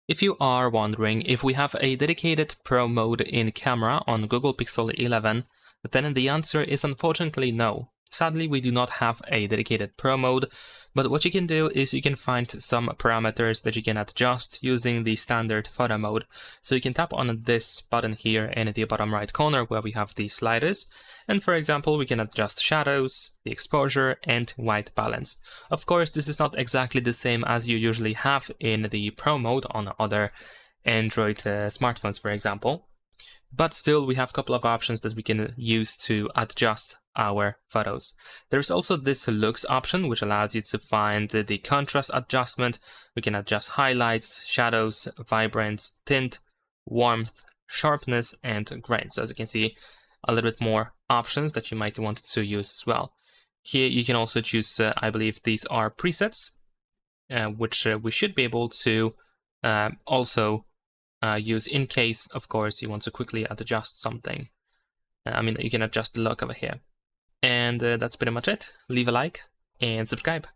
If you are wondering if we have a dedicated Pro mode in camera on Google Pixel 11, then the answer is unfortunately no. Sadly, we do not have a dedicated Pro mode, but what you can do is you can find some parameters that you can adjust using the standard photo mode. So you can tap on this button here in the bottom right corner where we have the sliders, and for example, we can adjust shadows, the exposure, and white balance. Of course, this is not exactly the same as you usually have in the Pro mode on other Android smartphones, for example. But still, we have a couple of options that we can use to adjust our photos. There's also this looks option, which allows you to find the contrast adjustment. We can adjust highlights, shadows, vibrance, tint, warmth, sharpness, and grain. So as you can see, a little bit more options that you might want to use as well. Here you can also choose, I believe these are presets, which we should be able to also use in case, of course, you want to quickly adjust something. You can adjust the look over here. And that's pretty much it. Leave a like and subscribe.